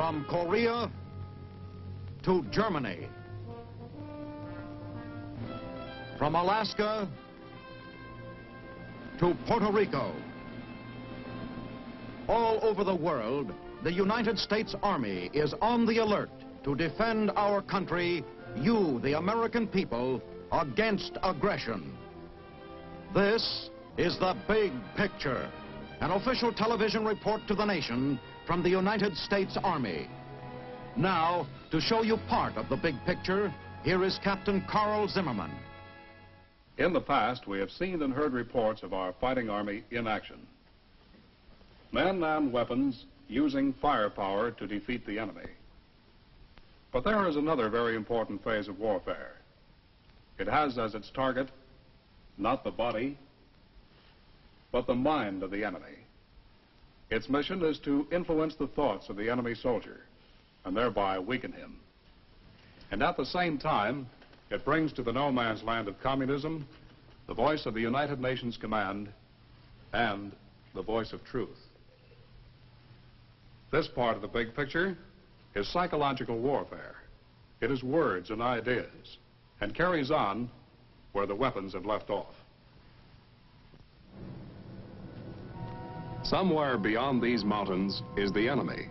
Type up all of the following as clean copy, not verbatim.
From Korea to Germany. From Alaska to Puerto Rico. All over the world, the United States Army is on the alert to defend our country, you, the American people, against aggression. This is The Big Picture, an official television report to the nation from the United States Army. Now, to show you part of the big picture, here is Captain Carl Zimmerman. In the past, we have seen and heard reports of our fighting army in action. Men and weapons using firepower to defeat the enemy. But there is another very important phase of warfare. It has as its target not the body, but the mind of the enemy. Its mission is to influence the thoughts of the enemy soldier and thereby weaken him. And at the same time, it brings to the no man's land of communism the voice of the United Nations Command and the voice of truth. This part of the big picture is psychological warfare. It is words and ideas and carries on where the weapons have left off. Somewhere beyond these mountains is the enemy.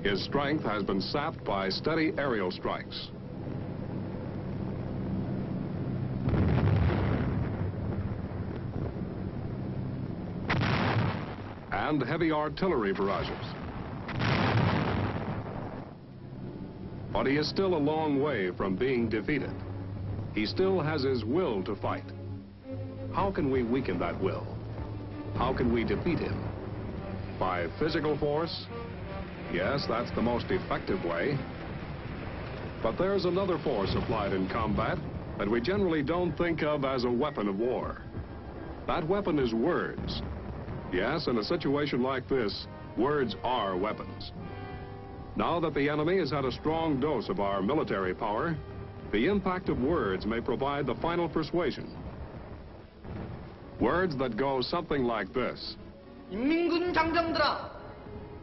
His strength has been sapped by steady aerial strikes. And heavy artillery barrages. But he is still a long way from being defeated. He still has his will to fight. How can we weaken that will? How can we defeat him? By physical force? Yes, that's the most effective way. But there's another force applied in combat that we generally don't think of as a weapon of war. That weapon is words. Yes, in a situation like this, words are weapons. Now that the enemy has had a strong dose of our military power, the impact of words may provide the final persuasion. Words that go something like this. 인민군 장병들아.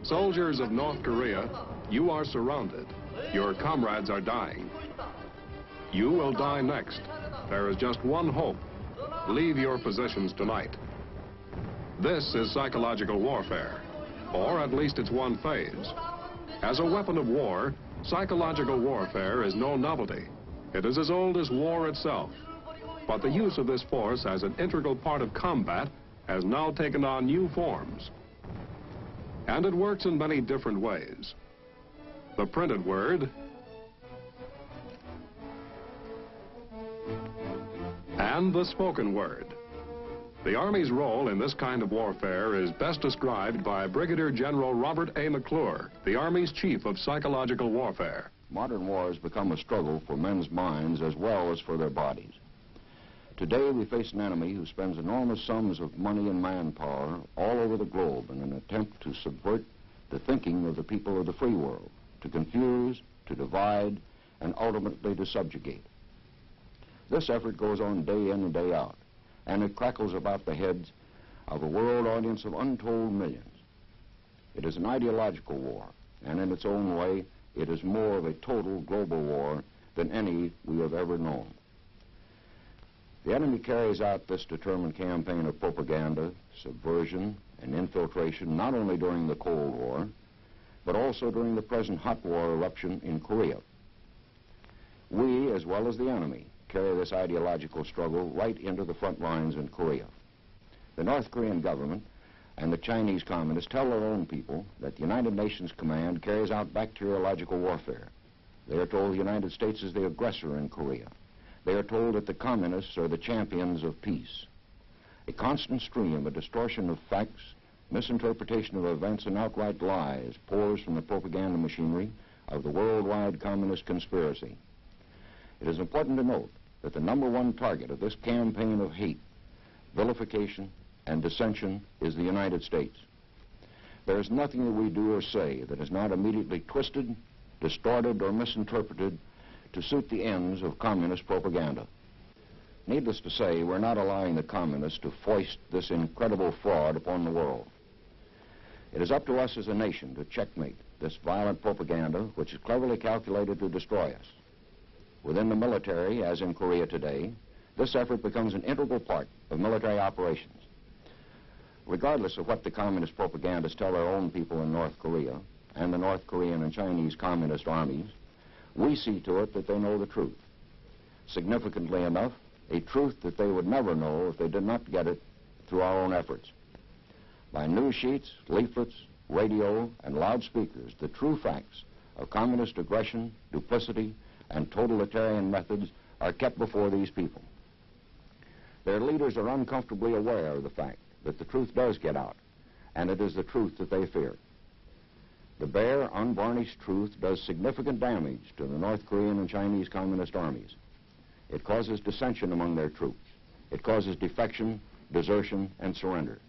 Soldiers of North Korea, you are surrounded. Your comrades are dying. You will die next. There is just one hope. Leave your positions tonight. This is psychological warfare, or at least it's one phase. As a weapon of war, psychological warfare is no novelty. It is as old as war itself. But the use of this force as an integral part of combat has now taken on new forms. And it works in many different ways. The printed word and the spoken word. The Army's role in this kind of warfare is best described by Brigadier General Robert A. McClure, the Army's Chief of Psychological Warfare. Modern war has become a struggle for men's minds as well as for their bodies. Today we face an enemy who spends enormous sums of money and manpower all over the globe in an attempt to subvert the thinking of the people of the free world, to confuse, to divide, and ultimately to subjugate. This effort goes on day in and day out, and it crackles about the heads of a world audience of untold millions. It is an ideological war, and in its own way, it is more of a total global war than any we have ever known. The enemy carries out this determined campaign of propaganda, subversion, and infiltration not only during the Cold War, but also during the present hot war eruption in Korea. We, as well as the enemy, carry this ideological struggle right into the front lines in Korea. The North Korean government and the Chinese communists tell their own people that the United Nations Command carries out bacteriological warfare. They are told the United States is the aggressor in Korea. They are told that the communists are the champions of peace. A constant stream of distortion of facts, misinterpretation of events, and outright lies pours from the propaganda machinery of the worldwide communist conspiracy. It is important to note that the #1 target of this campaign of hate, vilification, and dissension is the United States. There is nothing that we do or say that is not immediately twisted, distorted, or misinterpreted to suit the ends of communist propaganda. Needless to say, we're not allowing the communists to foist this incredible fraud upon the world. It is up to us as a nation to checkmate this violent propaganda which is cleverly calculated to destroy us. Within the military, as in Korea today, this effort becomes an integral part of military operations. Regardless of what the communist propagandists tell their own people in North Korea and the North Korean and Chinese communist armies, we see to it that they know the truth. Significantly enough, a truth that they would never know if they did not get it through our own efforts. By news sheets, leaflets, radio, and loudspeakers, the true facts of communist aggression, duplicity, and totalitarian methods are kept before these people. Their leaders are uncomfortably aware of the fact that the truth does get out, and it is the truth that they fear. The bare, unvarnished truth does significant damage to the North Korean and Chinese communist armies. It causes dissension among their troops. It causes defection, desertion, and surrender.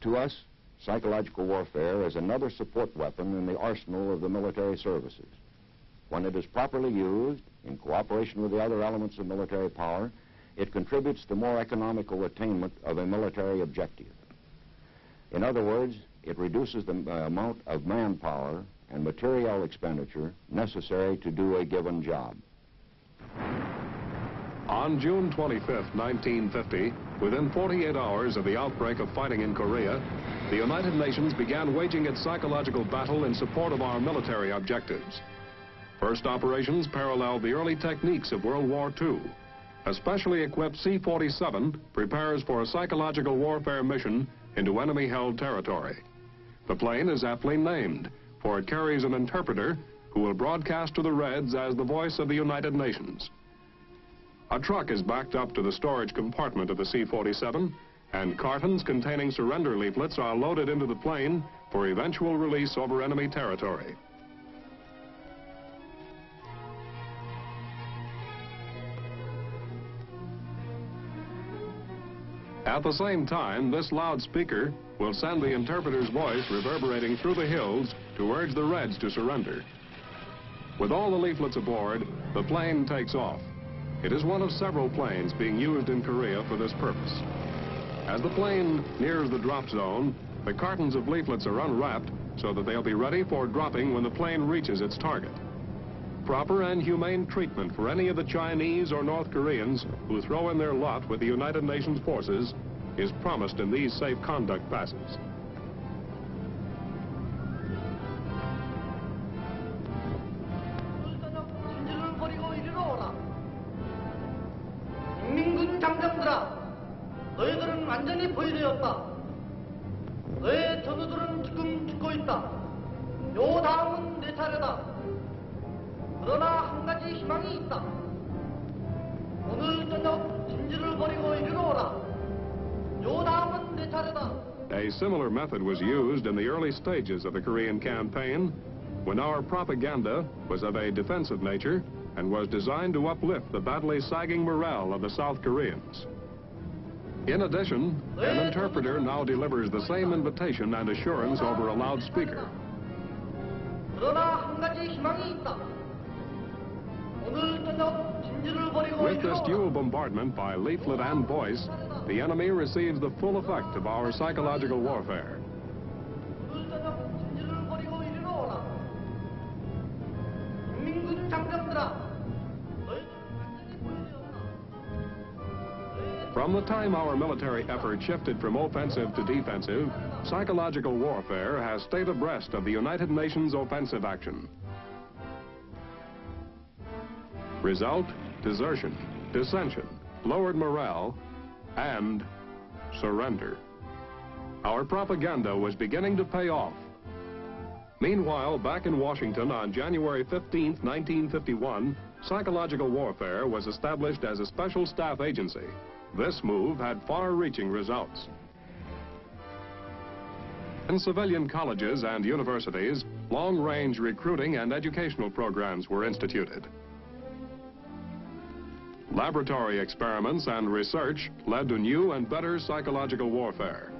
To us, psychological warfare is another support weapon in the arsenal of the military services. When it is properly used, in cooperation with the other elements of military power, it contributes to more economical attainment of a military objective. In other words, it reduces the amount of manpower and material expenditure necessary to do a given job. On June 25, 1950, within 48 hours of the outbreak of fighting in Korea, the United Nations began waging its psychological battle in support of our military objectives. First operations paralleled the early techniques of World War II. A specially equipped C-47 prepares for a psychological warfare mission into enemy-held territory. The plane is aptly named, for it carries an interpreter who will broadcast to the Reds as the voice of the United Nations. A truck is backed up to the storage compartment of the C-47, and cartons containing surrender leaflets are loaded into the plane for eventual release over enemy territory. At the same time, this loudspeaker will send the interpreter's voice reverberating through the hills to urge the Reds to surrender. With all the leaflets aboard, the plane takes off. It is one of several planes being used in Korea for this purpose. As the plane nears the drop zone, the cartons of leaflets are unwrapped so that they'll be ready for dropping when the plane reaches its target. Proper and humane treatment for any of the Chinese or North Koreans who throw in their lot with the United Nations forces is promised in these safe conduct passes. 민군 장병들아, 너희들은 완전히 포위되었다. 너의 전우들은 지금 죽고 있다. 요 다음은 내 차례다. 그러나 한 가지 희망이 있다. 오늘 저녁 진지를 버리고 이리로 오라. 요 다음은 내 차례다. A similar method was used in the early stages of the Korean campaign when our propaganda was of a defensive nature and was designed to uplift the badly sagging morale of the South Koreans. In addition, an interpreter now delivers the same invitation and assurance over a loudspeaker. 그러나 한 가지 희망이 있다. 오늘 저녁 진지를 버리고 With 이리로 this 오라. dual bombardment by leaflet and voice, the enemy receives the full effect of our psychological warfare. 오늘 저녁 진지를 버리고 이리로 오라. 민군 장병들아. From the time our military effort shifted from offensive to defensive, psychological warfare has stayed abreast of the United Nations offensive action. Result, desertion, dissension, lowered morale, and surrender. Our propaganda was beginning to pay off. Meanwhile, back in Washington on January 15, 1951, psychological warfare was established as a special staff agency. This move had far-reaching results. In civilian colleges and universities, long-range recruiting and educational programs were instituted. Laboratory experiments and research led to new and better psychological warfare.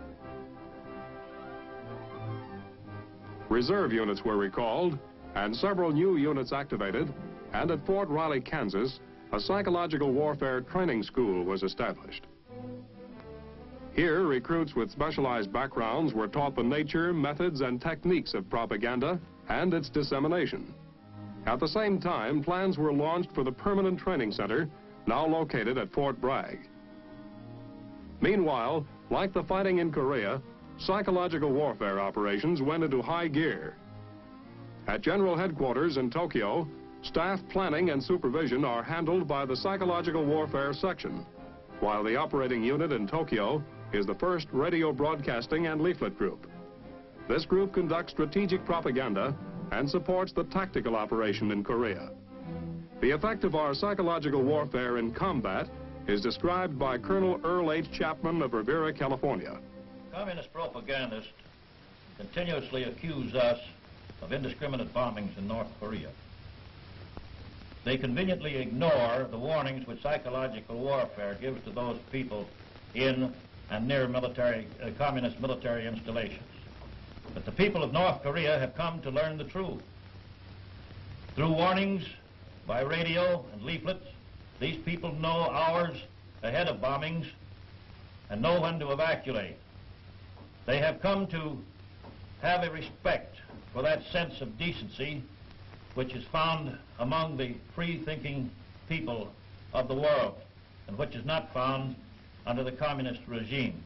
Reserve units were recalled, and several new units activated, and at Fort Riley, Kansas, a psychological warfare training school was established. Here, recruits with specialized backgrounds were taught the nature, methods, and techniques of propaganda and its dissemination. At the same time, plans were launched for the permanent training center, now located at Fort Bragg. Meanwhile, like the fighting in Korea, psychological warfare operations went into high gear. At General Headquarters in Tokyo, staff planning and supervision are handled by the Psychological Warfare Section, while the operating unit in Tokyo is the 1st Radio Broadcasting and Leaflet Group. This group conducts strategic propaganda and supports the tactical operation in Korea. The effect of our psychological warfare in combat is described by Colonel Earl H. Chapman of Rivera, California. Communist propagandists continuously accuse us of indiscriminate bombings in North Korea. They conveniently ignore the warnings which psychological warfare gives to those people in and near communist military installations. But the people of North Korea have come to learn the truth. Through warnings by radio and leaflets, these people know hours ahead of bombings and know when to evacuate. They have come to have a respect for that sense of decency which is found among the free-thinking people of the world and which is not found under the communist regime.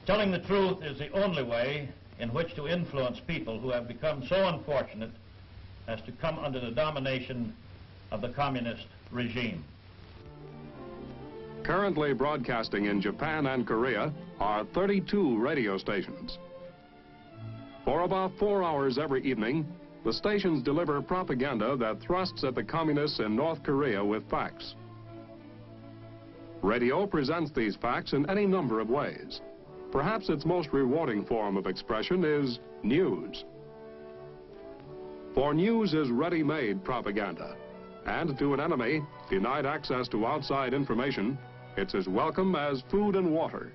Telling the truth is the only way in which to influence people who have become so unfortunate as to come under the domination of the communist regime. Currently broadcasting in Japan and Korea are 32 radio stations. For about 4 hours every evening, the stations deliver propaganda that thrusts at the communists in North Korea with facts. Radio presents these facts in any number of ways. Perhaps its most rewarding form of expression is news. For news is ready-made propaganda, and to an enemy denied access to outside information, it's as welcome as food and water.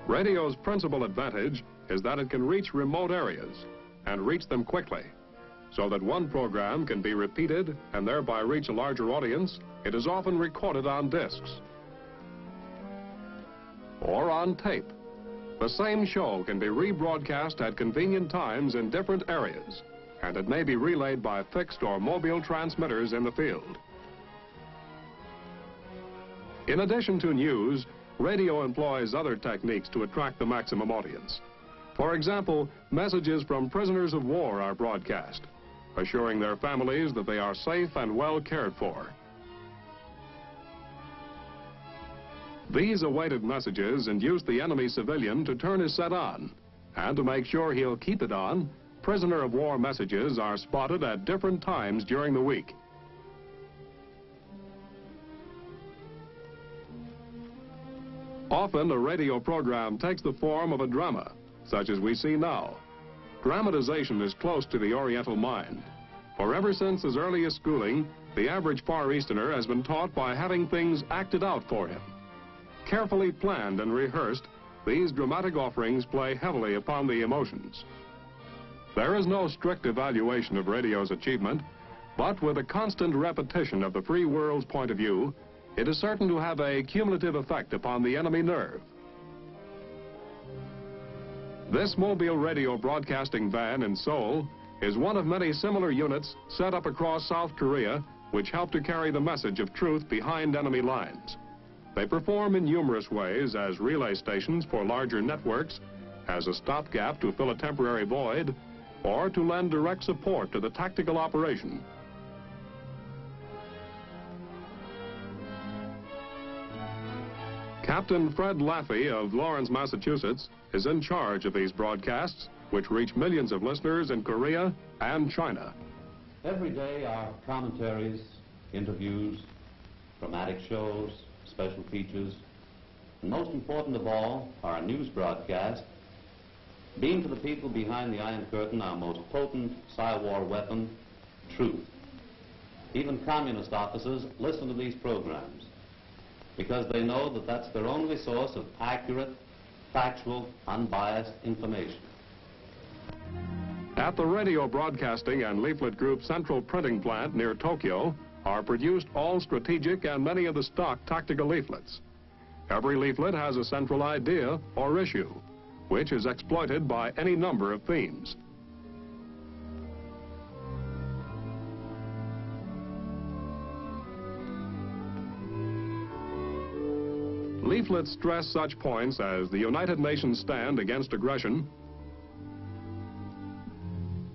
Radio's principal advantage is that it can reach remote areas and reach them quickly. So that one program can be repeated and thereby reach a larger audience, it is often recorded on discs or on tape. The same show can be rebroadcast at convenient times in different areas, and it may be relayed by fixed or mobile transmitters in the field. In addition to news, radio employs other techniques to attract the maximum audience. For example, messages from prisoners of war are broadcast, assuring their families that they are safe and well cared for. These awaited messages induce the enemy civilian to turn his set on, and to make sure he'll keep it on, prisoner of war messages are spotted at different times during the week. Often a radio program takes the form of a drama, such as we see now. Dramatization is close to the Oriental mind, for ever since his earliest schooling, the average Far Easterner has been taught by having things acted out for him. Carefully planned and rehearsed, these dramatic offerings play heavily upon the emotions. There is no strict evaluation of radio's achievement, but with a constant repetition of the free world's point of view, it is certain to have a cumulative effect upon the enemy nerve. This mobile radio broadcasting van in Seoul is one of many similar units set up across South Korea which help to carry the message of truth behind enemy lines. They perform in numerous ways as relay stations for larger networks, as a stopgap to fill a temporary void, or to lend direct support to the tactical operation. Captain Fred Laffey of Lawrence, Massachusetts, is in charge of these broadcasts, which reach millions of listeners in Korea and China. Every day our commentaries, interviews, dramatic shows, special features, and most important of all, our news broadcast, beam to the people behind the Iron Curtain our most potent Psy-war weapon, truth. Even communist officers listen to these programs because they know that that's their only source of accurate, factual, unbiased information. At the Radio Broadcasting and Leaflet Group Central Printing Plant near Tokyo, are produced all strategic and many of the stock tactical leaflets. Every leaflet has a central idea or issue, which is exploited by any number of themes. Leaflets stress such points as the United Nations stand against aggression,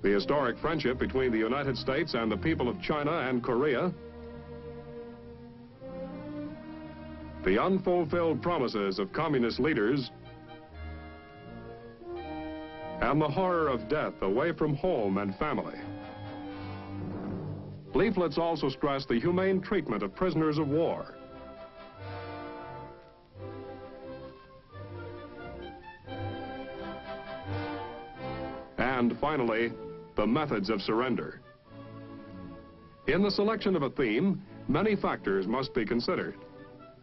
the historic friendship between the United States and the people of China and Korea, the unfulfilled promises of communist leaders, and the horror of death away from home and family. Leaflets also stress the humane treatment of prisoners of war. And finally, the methods of surrender. In the selection of a theme, many factors must be considered.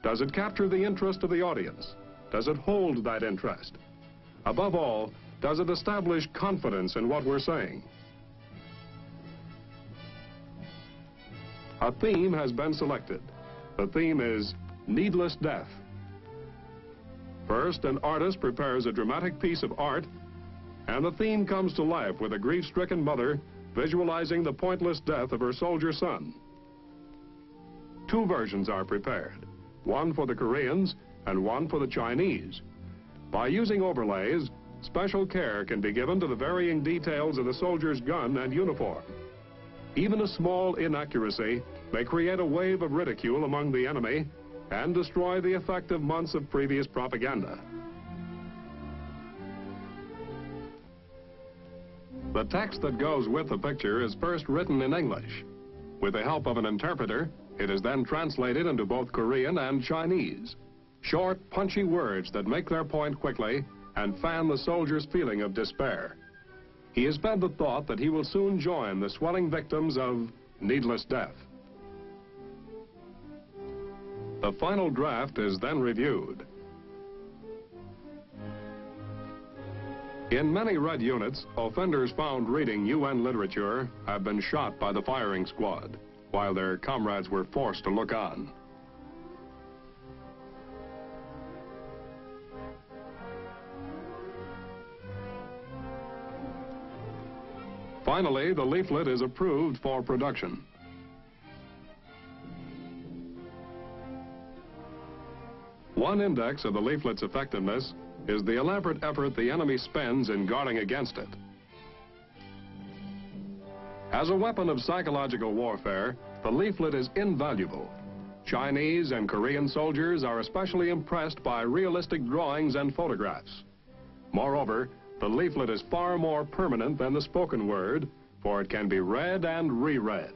Does it capture the interest of the audience? Does it hold that interest? Above all, does it establish confidence in what we're saying? A theme has been selected. The theme is needless death. First, an artist prepares a dramatic piece of art, and the theme comes to life with a grief-stricken mother visualizing the pointless death of her soldier son. Two versions are prepared, one for the Koreans and one for the Chinese. By using overlays, special care can be given to the varying details of the soldier's gun and uniform. Even a small inaccuracy may create a wave of ridicule among the enemy and destroy the effect of months of previous propaganda. The text that goes with the picture is first written in English. With the help of an interpreter, it is then translated into both Korean and Chinese. Short, punchy words that make their point quickly and fan the soldier's feeling of despair. He is fed the thought that he will soon join the swelling victims of needless death. The final draft is then reviewed. In many Red units, offenders found reading UN literature have been shot by the firing squad, while their comrades were forced to look on. Finally, the leaflet is approved for production. One index of the leaflet's effectiveness is the elaborate effort the enemy spends in guarding against it. As a weapon of psychological warfare, the leaflet is invaluable. Chinese and Korean soldiers are especially impressed by realistic drawings and photographs. Moreover, the leaflet is far more permanent than the spoken word, for it can be read and reread.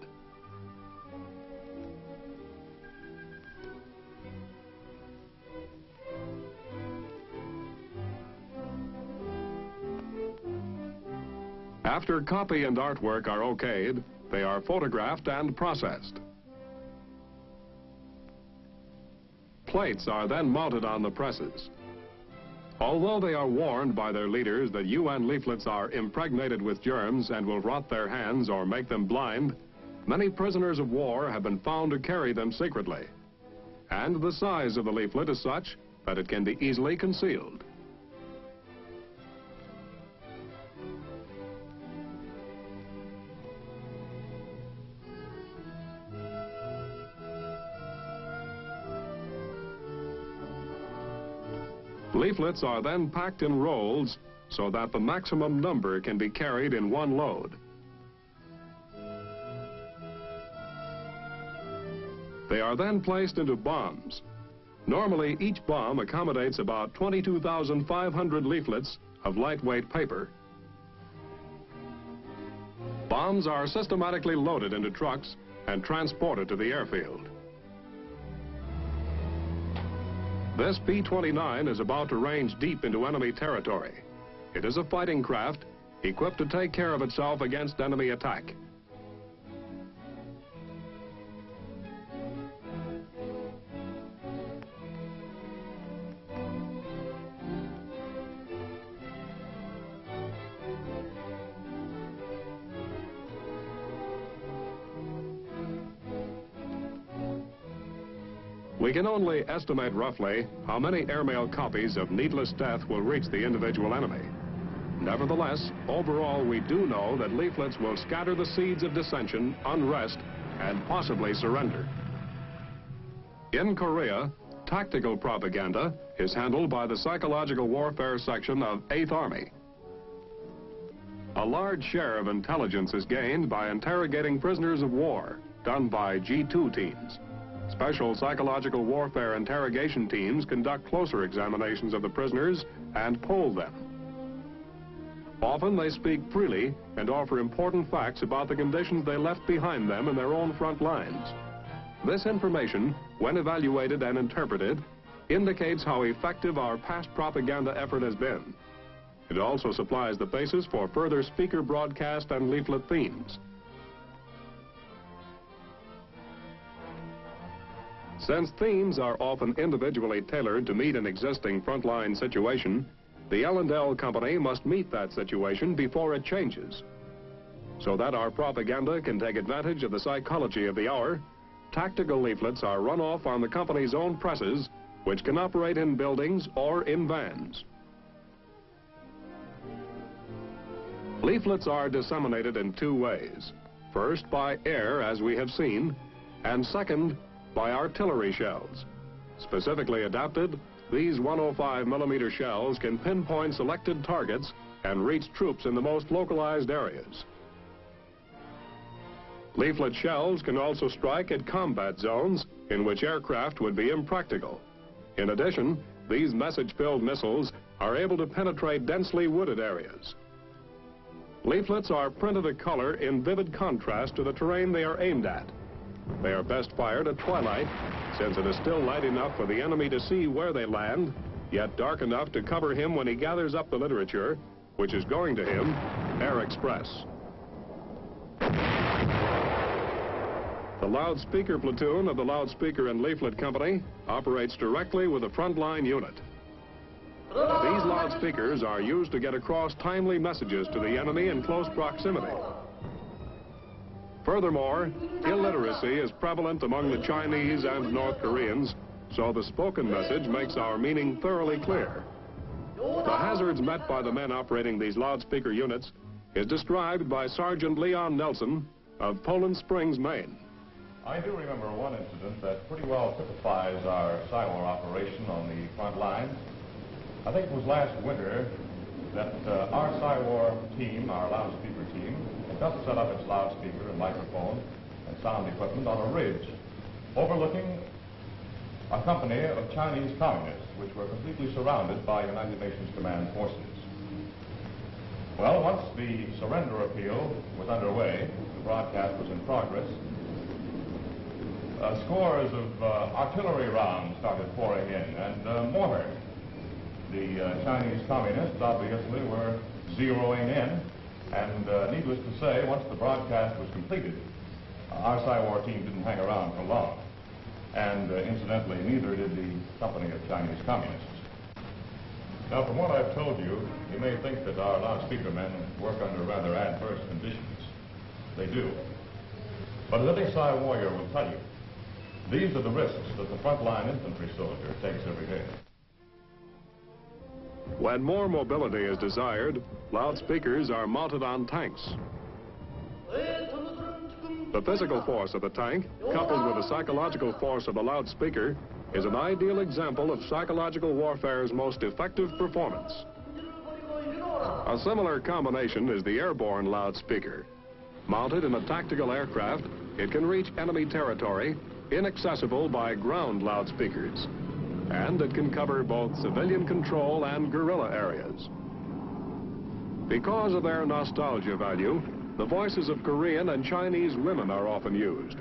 After copy and artwork are okayed, they are photographed and processed. Plates are then mounted on the presses. Although they are warned by their leaders that UN leaflets are impregnated with germs and will rot their hands or make them blind, many prisoners of war have been found to carry them secretly. And the size of the leaflet is such that it can be easily concealed. Leaflets are then packed in rolls so that the maximum number can be carried in one load. They are then placed into bombs. Normally, each bomb accommodates about 22,500 leaflets of lightweight paper. Bombs are systematically loaded into trucks and transported to the airfield. This P-29 is about to range deep into enemy territory. It is a fighting craft equipped to take care of itself against enemy attack. We can only estimate roughly how many airmail copies of Needless Death will reach the individual enemy. Nevertheless, overall, we do know that leaflets will scatter the seeds of dissension, unrest, and possibly surrender. In Korea, tactical propaganda is handled by the psychological warfare section of 8th Army. A large share of intelligence is gained by interrogating prisoners of war, done by G2 teams. Special psychological warfare interrogation teams conduct closer examinations of the prisoners and poll them. Often they speak freely and offer important facts about the conditions they left behind them in their own front lines. This information, when evaluated and interpreted, indicates how effective our past propaganda effort has been. It also supplies the basis for further speaker broadcast and leaflet themes. Since themes are often individually tailored to meet an existing frontline situation, the L&L Company must meet that situation before it changes. So that our propaganda can take advantage of the psychology of the hour, tactical leaflets are run off on the company's own presses, which can operate in buildings or in vans. Leaflets are disseminated in two ways. First, by air, as we have seen, and second, by artillery shells. Specifically adapted, these 105mm shells can pinpoint selected targets and reach troops in the most localized areas. Leaflet shells can also strike at combat zones in which aircraft would be impractical. In addition, these message-filled missiles are able to penetrate densely wooded areas. Leaflets are printed a color in vivid contrast to the terrain they are aimed at. They are best fired at twilight, since it is still light enough for the enemy to see where they land, yet dark enough to cover him when he gathers up the literature, which is going to him, air express. The loudspeaker platoon of the Loudspeaker and Leaflet Company operates directly with a frontline unit. These loudspeakers are used to get across timely messages to the enemy in close proximity. Furthermore, illiteracy is prevalent among the Chinese and North Koreans, so the spoken message makes our meaning thoroughly clear. The hazards met by the men operating these loudspeaker units is described by Sergeant Leon Nelson of Poland Springs, Maine. I do remember one incident that pretty well typifies our Cywar operation on the front lines. I think it was last winter that our Cywar team, our loudspeaker team, had just set up its loudspeaker and microphone and sound equipment on a ridge overlooking a company of Chinese communists which were completely surrounded by United Nations Command forces. Well, once the surrender appeal was underway, the broadcast was in progress, scores of artillery rounds started pouring in and mortar. The Chinese communists obviously were zeroing in, and needless to say, once the broadcast was completed, our Cywar team didn't hang around for long. And incidentally, neither did the company of Chinese communists. Now, from what I've told you, you may think that our loudspeaker men work under rather adverse conditions. They do. But as any Cy warrior will tell you, these are the risks that the frontline infantry soldier takes every day. When more mobility is desired, loudspeakers are mounted on tanks. The physical force of the tank, coupled with the psychological force of the loudspeaker, is an ideal example of psychological warfare's most effective performance. A similar combination is the airborne loudspeaker. Mounted in a tactical aircraft, it can reach enemy territory inaccessible by ground loudspeakers, and it can cover both civilian control and guerrilla areas. Because of their nostalgia value, the voices of Korean and Chinese women are often used.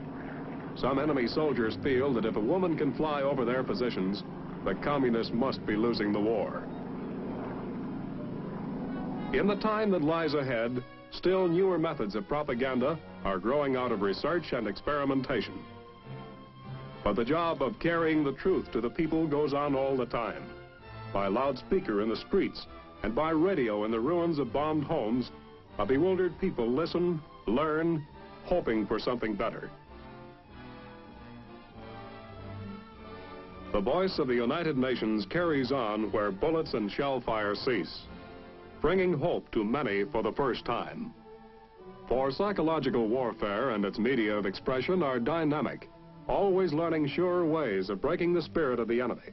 Some enemy soldiers feel that if a woman can fly over their positions, the communists must be losing the war. In the time that lies ahead, still newer methods of propaganda are growing out of research and experimentation. But the job of carrying the truth to the people goes on all the time. By loudspeaker in the streets and by radio in the ruins of bombed homes, a bewildered people listen, learn, hoping for something better. The voice of the United Nations carries on where bullets and shell fire cease, bringing hope to many for the first time. For psychological warfare and its media of expression are dynamic, always learning surer ways of breaking the spirit of the enemy.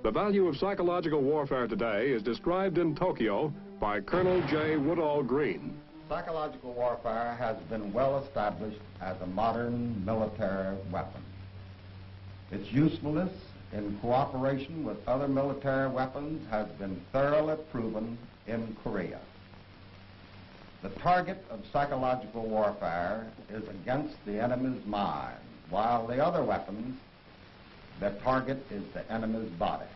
The value of psychological warfare today is described in Tokyo by Colonel J. Woodall Green. Psychological warfare has been well established as a modern military weapon. Its usefulness in cooperation with other military weapons has been thoroughly proven in Korea. The target of psychological warfare is against the enemy's mind, while the other weapons, their target is the enemy's body.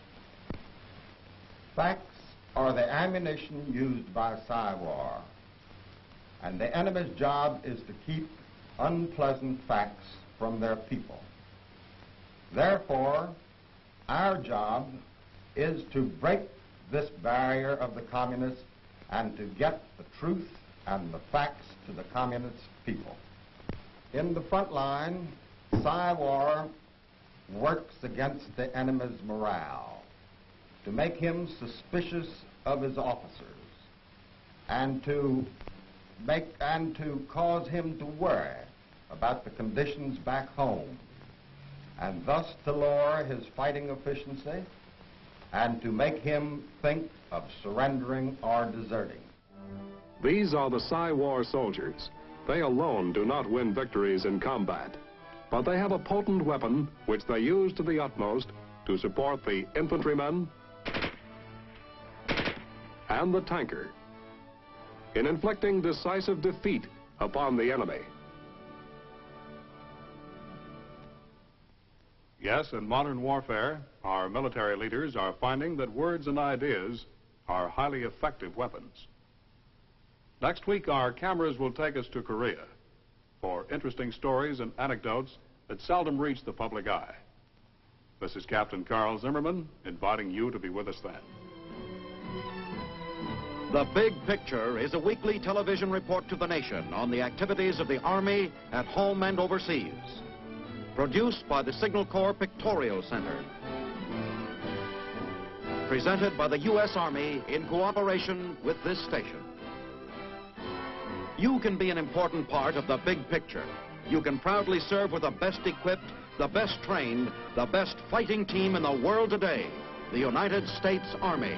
Facts are the ammunition used by Psy-War, and the enemy's job is to keep unpleasant facts from their people. Therefore, our job is to break this barrier of the communists and to get the truth and the facts to the communist people. In the front line, Psy-War works against the enemy's morale, to make him suspicious of his officers, and to cause him to worry about the conditions back home, and thus to lower his fighting efficiency and to make him think of surrendering or deserting. These are the Psy-War soldiers. They alone do not win victories in combat, but they have a potent weapon which they use to the utmost to support the infantrymen and the tanker in inflicting decisive defeat upon the enemy. Yes, in modern warfare, our military leaders are finding that words and ideas are highly effective weapons. Next week, our cameras will take us to Korea for interesting stories and anecdotes that seldom reach the public eye. This is Captain Carl Zimmerman inviting you to be with us then. The Big Picture is a weekly television report to the nation on the activities of the Army at home and overseas. Produced by the Signal Corps Pictorial Center. Presented by the U.S. Army in cooperation with this station. You can be an important part of the big picture. You can proudly serve with the best equipped, the best trained, the best fighting team in the world today, the United States Army.